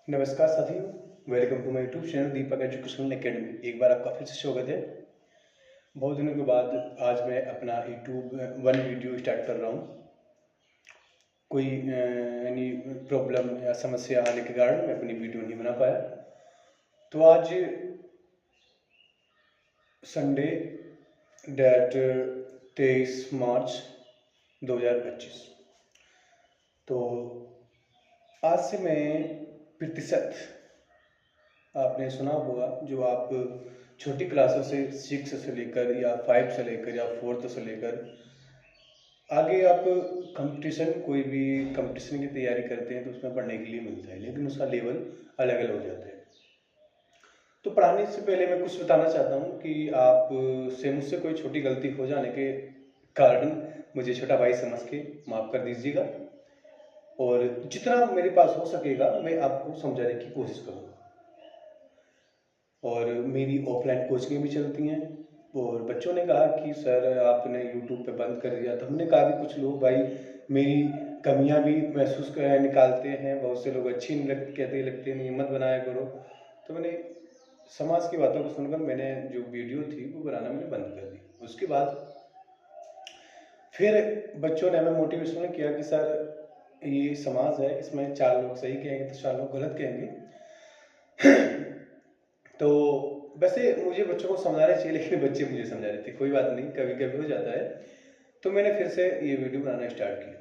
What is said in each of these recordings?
नमस्कार साथियों, welcome to my YouTube channel Deepak educational academy. एक बार आपका फिर से स्वागत है। बहुत दिनों के बाद आज मैं अपना यूट्यूब वन वीडियो स्टार्ट कर रहा हूँ। कोई यानी प्रॉब्लम या समस्या आने के कारण मैं अपनी वीडियो नहीं बना पाया। तो आज संडे डेट 23 मार्च 2025। तो आज से मैं प्रतिशत आपने सुना होगा, जो आप छोटी क्लासों से 6 से लेकर या 5 से लेकर या 4th से लेकर आगे आप कंपटीशन, कोई भी कंपटीशन की तैयारी करते हैं तो उसमें पढ़ने के लिए मिलता है, लेकिन उसका लेवल अलग अलग हो जाता है। तो पढ़ाने से पहले मैं कुछ बताना चाहता हूँ कि आप से मुझसे कोई छोटी गलती हो जाने के कारण मुझे छोटा भाई समझ के माफ़ कर दीजिएगा, और जितना मेरे पास हो सकेगा मैं आपको समझाने की कोशिश करूँगा। और मेरी ऑफलाइन कोचिंग भी चलती हैं। और बच्चों ने कहा कि सर आपने यूट्यूब पे बंद कर दिया, तो हमने कहा भी कुछ लोग भाई मेरी कमियां भी महसूस कर निकालते हैं, बहुत से लोग अच्छी नहीं लगते नहीं, मत बनाया करो। तो मैंने समाज की बातों को सुनकर मैंने जो वीडियो थी वो बनाना मैंने बंद कर दी। उसके बाद फिर बच्चों ने हमें मोटिवेशन किया कि सर ये समाज है, इसमें 4 लोग सही कहेंगे तो 4 लोग गलत कहेंगे। तो वैसे मुझे बच्चों को समझाना चाहिए, लेकिन बच्चे मुझे समझा रहे थे। कोई बात नहीं, कभी कभी हो जाता है। तो मैंने फिर से ये वीडियो बनाना स्टार्ट किया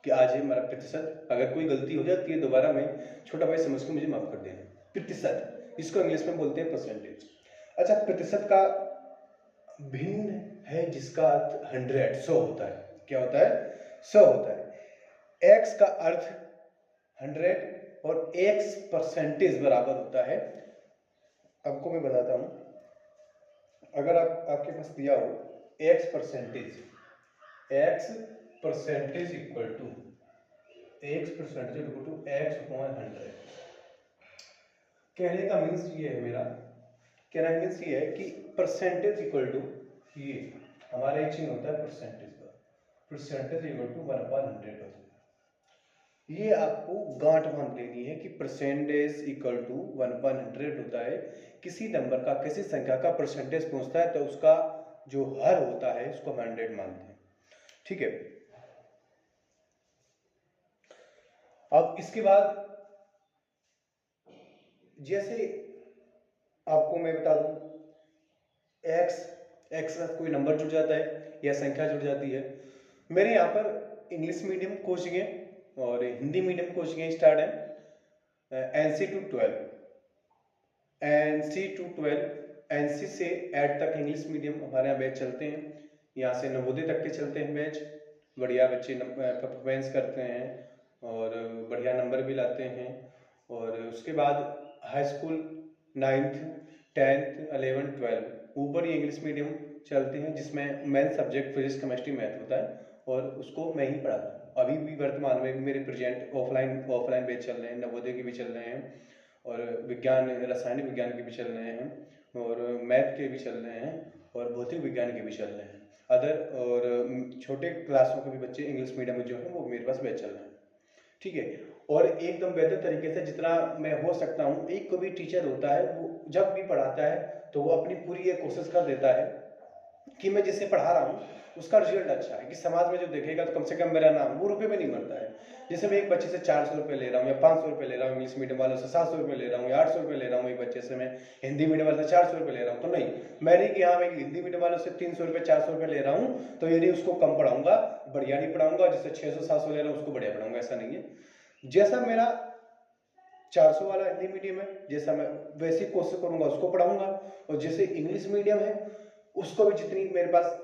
कि आज है हमारा प्रतिशत। अगर कोई गलती हो जाती है दोबारा में छोटा भाई समझ के मुझे माफ कर देना। प्रतिशत, इसको इंग्लिश में बोलते हैं परसेंटेज। अच्छा, प्रतिशत का भिन्न है जिसका अर्थ 100 होता है। क्या होता है? 100 होता है। एक्स का अर्थ 100 और एक्स परसेंटेज बराबर होता है। आपको मैं बताता हूं, अगर आपके पास दिया हो X percentage equal to X upon 100। कहने का मीन्स ये है, मेरा कहने का मीन्स ये है कि परसेंटेज इक्वल टू, ये हमारा एक चिन्ह होता है परसेंटेज का, परसेंटेज इक्वल टू 1/100 होता है। ये आपको गांठ बांध लेनी है कि परसेंटेज इक्वल टू 1/100 होता है। किसी नंबर का, किसी संख्या का परसेंटेज पहुंचता है तो उसका जो हर होता है उसको 100 मानते हैं। ठीक है। अब इसके बाद जैसे आपको मैं बता दूं, एक्स का कोई नंबर जुड़ जाता है या संख्या जुड़ जाती है। मेरे यहाँ पर इंग्लिश मीडियम कोचिंग है और हिंदी मीडियम कोचिंग स्टार्ट है। NC to 12, NC से 8 तक इंग्लिश मीडियम हमारे यहाँ बैच चलते हैं। यहाँ से नवोदय तक के चलते हैं बैच। बढ़िया बच्चे परफॉर्मेंस करते हैं और बढ़िया नंबर भी लाते हैं। और उसके बाद high school 9th 10th 11th 12 ऊपर ही इंग्लिश मीडियम चलते हैं, जिसमें main subject physics chemistry math होता है, और उसको मैं ही पढ़ाता हूँ। अभी भी वर्तमान में भी मेरे प्रेजेंट ऑफलाइन बैच चल रहे हैं, नवोदय के भी चल रहे हैं, और विज्ञान रासायनिक विज्ञान के भी चल रहे हैं, और मैथ के भी चल रहे हैं, और भौतिक विज्ञान के भी चल रहे हैं। अदर और छोटे क्लासों के भी बच्चे इंग्लिश मीडियम में जो है वो मेरे पास बैच चल रहे हैं। ठीक है। और एकदम बेहतर तरीके से जितना मैं हो सकता हूँ, एक कोई टीचर होता है वो जब भी पढ़ाता है तो वो अपनी पूरी ये कोशिश कर देता है कि मैं जिसे पढ़ा रहा हूँ उसका रिजल्ट अच्छा है, कि समाज में जो देखेगा तो कम से कम मेरा नाम वो रुपए में नहीं मरता है। जैसे मैं एक बच्चे से 400 रुपये ले रहा हूँ या 500 रुपये ले रहा हूँ, इंग्लिश मीडियम वालों से 700 रुपये ले रहा हूँ या 800 रुपये ले रहा हूँ, एक बच्चे से मैं हिंदी मीडियम वाले से 400 रुपये ले रहा हूँ, तो नहीं, मैं नहीं कि हाँ मैं हिंदी मीडियम वालों से 300 रुपये 400 रुपये ले रहा हूँ तो ये नहीं उसको कम पढ़ाऊंगा, बढ़िया नहीं पढ़ाऊंगा, जिससे 600 700 ले रहा हूँ उसको बढ़िया पढ़ाऊंगा, ऐसा नहीं है। जैसा मेरा 400 वाला हिंदी मीडियम है, जैसा मैं वैसी कोशिश करूंगा उसको पढ़ाऊंगा, और जैसे इंग्लिश मीडियम है उसको भी जितनी मेरे पास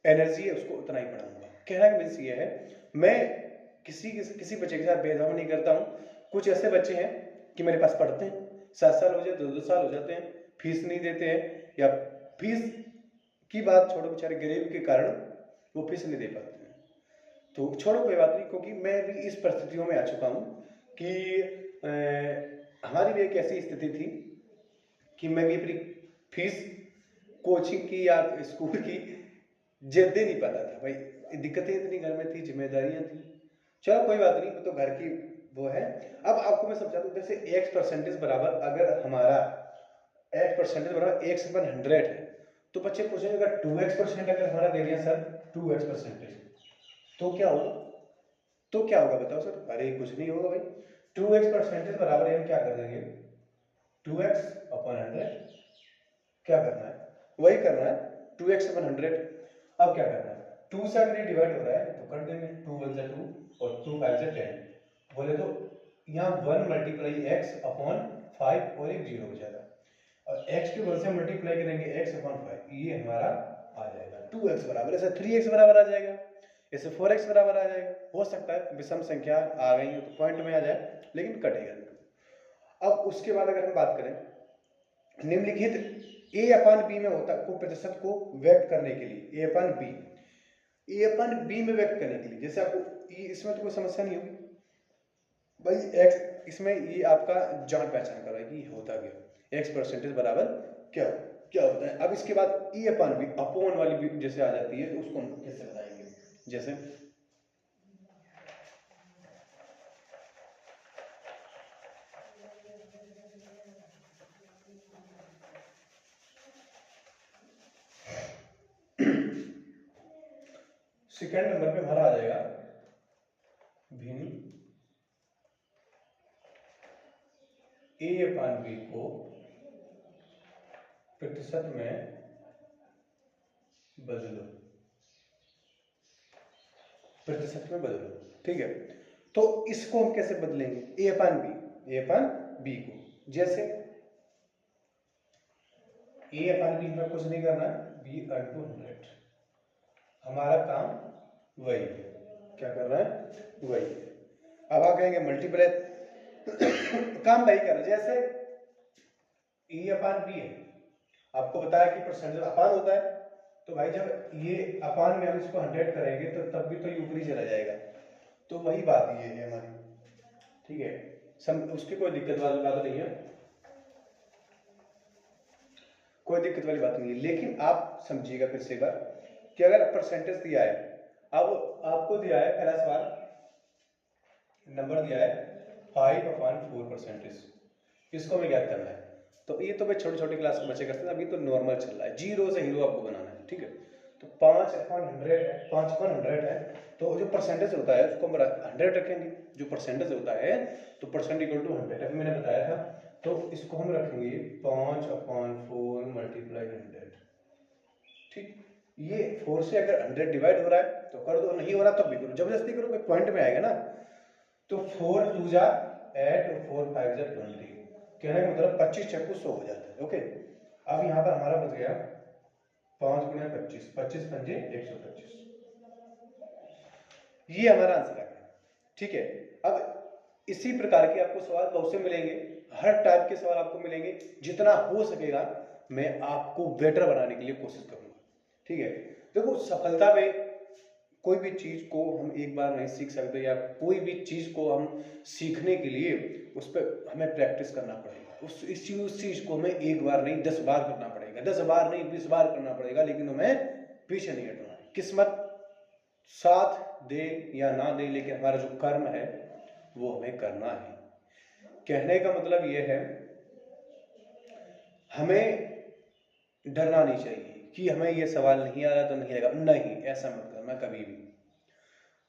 एनर्जी है उसको उतना ही पढ़ाऊंगा। कहना का मीन्स ये है, मैं किसी बच्चे के साथ भेदभाव नहीं करता हूँ। कुछ ऐसे बच्चे हैं कि मेरे पास पढ़ते हैं, 7 साल हो जाए 2 साल हो जाते हैं, फीस नहीं देते हैं, या फीस की बात छोड़ो, बेचारे गरीब के कारण वो फीस नहीं दे पाते हैं। तो छोड़ो, कोई बात नहीं, क्योंकि मैं भी इस परिस्थितियों में आ चुका हूँ कि हमारी भी एक ऐसी स्थिति थी कि मैं भी अपनी फीस कोचिंग की या स्कूल की दे नहीं पाता था। भाई दिक्कतें इतनी घर में थी, जिम्मेदारियां थी। चलो कोई बात नहीं, तो घर की वो है। अब आपको मैं समझा दूं, जैसे x परसेंटेज बराबर, अगर हमारा x परसेंटेज बराबर x अपन 100 है, तो बच्चे पूछेंगे अगर 2x परसेंट अगर हमारा दे दिया सर 2x परसेंटेज, तो क्या होगा? तो क्या होगा बताओ सर? अरे कुछ नहीं होगा भाई, 2x परसेंटेज बराबर हम क्या कर देंगे, 2x अपॉन 100। क्या करना है? वही करना है, 2x अपॉन 100। अब क्या करना है, 2 से अगर डिवाइड हो रहा है तो कर देंगे, 2 1 जा 2 और 2 5 जा 10। बोले तो यहाँ 1 मल्टीप्लाई x अपॉन 5 और एक 0 हो जाएगा, और x के 1 से मल्टीप्लाई करेंगे x अपॉन 5, ये हमारा आ जाएगा 2x बराबर, ऐसे 3x बराबर आ जाएगा, ऐसे 4x बराबर आ जाएगा। हो सकता है विषम संख्या आ गई हो तो पॉइंट में आ जाए, लेकिन कटेगा। अब उसके बाद अगर हम बात करें निम्नलिखित a अपान b में होता को प्रतिशत को व्यक्त करने के लिए, a अपान b में व्यक्त करने के लिए, जैसे आपको इसमें तो कोई समस्या नहीं होगी भाई, x इसमें ये आपका जान पहचान कर रहा है कि होता क्या, x परसेंटेज बराबर क्या क्या होता है। अब इसके बाद e अपान b, अपॉन वाली भी जैसे आ जाती है, उसको हम कैसे बताएंगे, जैसे सेकेंड नंबर पे हमारा आ जाएगा भिन्न a अपान b को प्रतिशत में बदलो, प्रतिशत में बदलो, ठीक है। तो इसको हम कैसे बदलेंगे, a अपान b को, जैसे a अपान b में कुछ नहीं करना है, b इंटू 100, हमारा काम वही है, क्या कर रहा है, वही। अब आप कहेंगे मल्टीप्लाई काम वही कर रहे, जैसे e अपान b है, आपको बताया कि परसेंटेज अपान होता है, तो भाई जब ये अपान में हम इसको 100 करेंगे तो तब भी तो ये ऊपरी चला जाएगा, तो वही बात ये है हमारी, ठीक है। उसकी कोई दिक्कत वाली बात नहीं है, कोई दिक्कत वाली बात नहीं है, लेकिन आप समझिएगा फिर से एक बार कि अगर परसेंटेज दिया है, अब आपको दिया है पहला सवाल, नंबर दिया है 5 अपान 4 परसेंटेज, इसको हमें ज्ञात करना है। तो ये तो भाई छोटे छोटे क्लास के बच्चे करते हैं, अभी तो नॉर्मल चल रहा है, जीरो से हीरो आपको बनाना है, ठीक है। तो 5 अपान 100 है, 5 अपान 100 है, तो जो परसेंटेज होता है उसको हम 100 रखेंगे, जो परसेंटेज होता है तो परसेंट इक्वल टू 100, अभी मैंने बताया था, तो इसको हम रखेंगे 5 अपान 4 मल्टीप्लाई 100, ठीक। ये 4 से अगर 100 डिवाइड हो रहा है तो कर दो, नहीं हो रहा तब भी करो, जबरदस्ती करो, पॉइंट में आएगा ना। तो 4 2 जा 8 और 4 5 जा 20, कहने का मतलब 25 चक्कू 100 हो जाता है, ओके। अब यहाँ पर हमारा बच गया 5 गुणा 25, 25 पंजे 125, ये हमारा आंसर आ गया, ठीक है। अब इसी प्रकार के आपको सवाल बहुत से मिलेंगे, हर टाइप के सवाल आपको मिलेंगे, जितना हो सकेगा मैं आपको बेटर बनाने के लिए कोशिश करूंगा, ठीक है। देखो सफलता में कोई भी चीज को हम एक बार नहीं सीख सकते, या कोई भी चीज को हम सीखने के लिए उस पर हमें प्रैक्टिस करना पड़ेगा, उस चीज को हमें एक बार नहीं 10 बार करना पड़ेगा, 10 बार नहीं 20 बार करना पड़ेगा, लेकिन हमें पीछे नहीं हटना है। किस्मत साथ दे या ना दे, लेकिन हमारा जो कर्म है वो हमें करना है। कहने का मतलब ये है, हमें डरना नहीं चाहिए कि हमें ये सवाल नहीं आ रहा तो नहीं आएगा, नहीं, ऐसा मत करना कभी भी।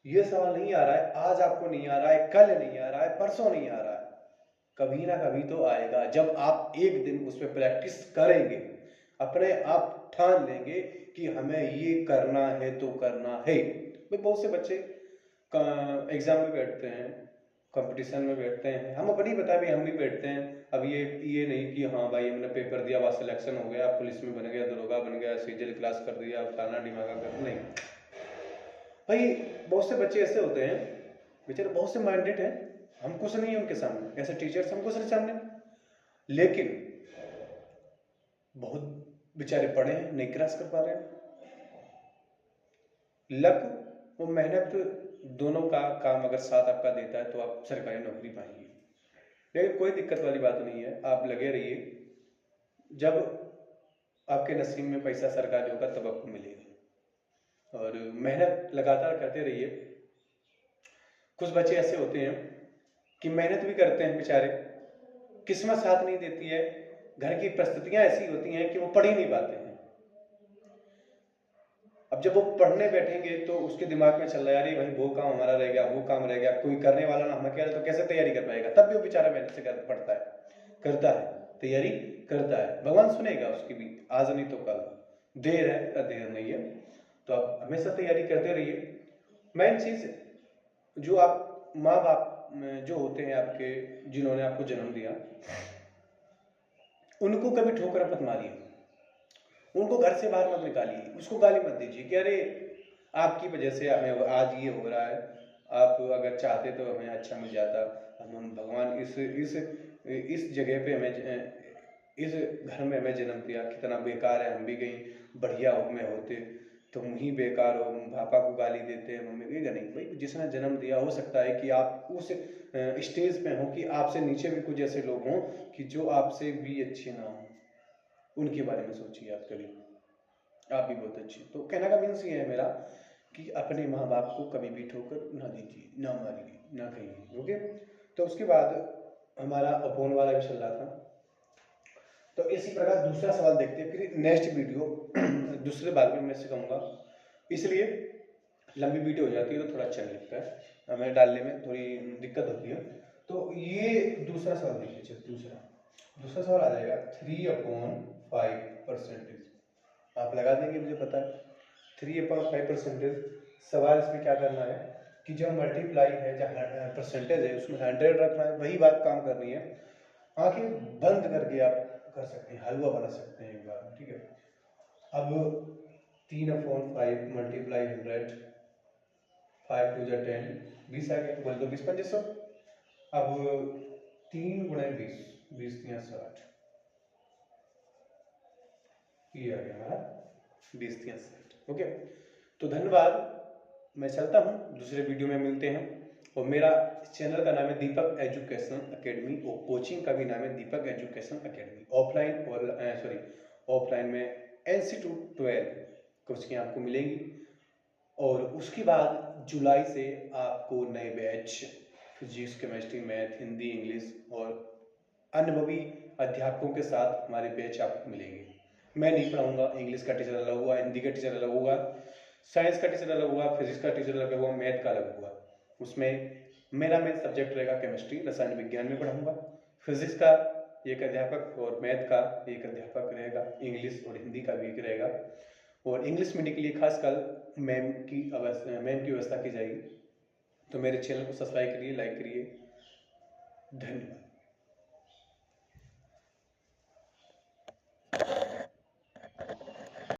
ये सवाल नहीं आ रहा है, आज आपको नहीं आ रहा है, कल नहीं आ रहा है, परसों नहीं आ रहा है, कभी ना कभी तो आएगा, जब आप एक दिन उस पर प्रैक्टिस करेंगे, अपने आप ठान लेंगे कि हमें ये करना है तो करना है। बहुत से बच्चे एग्जाम में बैठते हैं, कंपटीशन में बैठते हैं, हम अपनी बता भी हम भी बैठते हैं, अब ये नहीं कि हाँ भाई हमने पेपर दिया, वहाँ सिलेक्शन हो गया, पुलिस में बन गया, दरोगा बन गया, सीजल क्लास कर दिया, फलाना डिमागा कर, नहीं भाई। बहुत से बच्चे ऐसे होते हैं बेचारे, बहुत से माइंडेड हैं, हम कुछ नहीं है उनके सामने, ऐसे टीचर्स हम कुछ नहीं सामने, लेकिन बहुत बेचारे पढ़े हैं, नहीं क्रॉस कर पा रहे हैं। लक और मेहनत दोनों का काम अगर साथ आपका देता है तो आप सरकारी नौकरी पाएंगे, लेकिन कोई दिक्कत वाली बात नहीं है, आप लगे रहिए, जब आपके नसीब में पैसा सरकारी होगा तब आपको मिलेगा, और मेहनत लगातार करते रहिए। कुछ बच्चे ऐसे होते हैं कि मेहनत भी करते हैं बेचारे, किस्मत साथ नहीं देती है, घर की परिस्थितियां ऐसी होती हैं कि वो पढ़ ही नहीं पाते हैं। अब जब वो पढ़ने बैठेंगे तो उसके दिमाग में चल रहा है यार भाई वो काम हमारा रह गया, वो काम रह गया, कोई करने वाला ना, हम अकेला तो कैसे तैयारी कर पाएगा। तब भी वो बेचारा मेहनत से पढ़ता है, करता है, तैयारी करता है। भगवान सुनेगा उसकी भी, आज नहीं तो कल, देर है या देर नहीं है। तो आप हमेशा तैयारी करते रहिए। मेन चीज, जो आप माँ बाप जो होते हैं आपके, जिन्होंने आपको जन्म दिया, उनको कभी ठोकर मत मारिए, उनको घर से बाहर मत निकालिए, उसको गाली मत दीजिए कि अरे आपकी वजह से हमें आज ये हो रहा है, आप अगर चाहते तो हमें अच्छा मिल जाता, हम भगवान इस जगह पे हमें, इस घर में हमें जन्म दिया, कितना बेकार है, हम भी कहीं बढ़िया में होते, तुम ही बेकार हो, पापा को गाली देते हैं, मम्मी को। नहीं भाई, जिसने जन्म दिया, हो सकता है कि आप उस स्टेज पे हो कि आपसे नीचे भी कुछ ऐसे लोग हों कि जो आपसे भी अच्छे ना हो, उनके बारे में सोचिए आप कभी, आप भी बहुत अच्छे। तो कहने का मीन्स ये है मेरा कि अपने माँ बाप को कभी भी ठोकर ना दीजिए, ना मारिए, ना कहिए। ओके, तो उसके बाद हमारा अपोन वाला भी चल रहा था। तो इसी प्रकार दूसरा सवाल देखते हैं, फिर नेक्स्ट वीडियो दूसरे भाग में मैं से कहूँगा, इसलिए लंबी वीडियो हो जाती है तो थोड़ा अच्छा नहीं लगता है, हमें डालने में थोड़ी दिक्कत होती है। तो ये दूसरा सवाल देखिए, दूसरा सवाल आ जाएगा 3/5%। आप लगा देंगे, मुझे पता है 3/5%। सवाल इसमें क्या करना है कि जो मल्टीप्लाई है, जो परसेंटेज है, उसमें 100 रखना है, वही बात काम करनी है। आंखें बंद करके आप कर सकते हैं, हलवा बना सकते हैं एक बार, ठीक है। अब 3/5 मल्टीप्लाई 100, 5 2 10, 20 आ गया, बोल दो 20/2500। अब 3 गुणे 20, 20 3 60, ये आ गया हमारा 20 3 60। ओके, तो धन्यवाद, मैं चलता हूँ, दूसरे वीडियो में मिलते हैं। और मेरा चैनल का नाम है दीपक एजुकेशन अकेडमी, और कोचिंग का भी नाम है दीपक एजुकेशन अकेडमी। ऑफलाइन और ऑफलाइन में NC-12 कोचिंग आपको मिलेंगी, और उसके बाद जुलाई से आपको नए batch physics, chemistry, math, Hindi, English और अनुभवी अध्यापकों के साथ हमारे बैच आपको मिलेंगे। मैं नहीं पढ़ाऊंगा, इंग्लिश का टीचर अलग हुआ, हिंदी का टीचर अलग होगा, साइंस का टीचर अलग हुआ, फिजिक्स का टीचर अलग हुआ, मैथ का अलग हुआ। उसमें मेरा मेन सब्जेक्ट रहेगा केमिस्ट्री, रसायन विज्ञान में पढ़ाऊंगा। फिजिक्स का एक अध्यापक और मैथ का एक अध्यापक रहेगा, इंग्लिश और हिंदी का भी एक रहेगा। और इंग्लिश मीडियम के लिए खासकर मैम की व्यवस्था की जाएगी। तो मेरे चैनल को सब्सक्राइब करिए, लाइक करिए। धन्यवाद।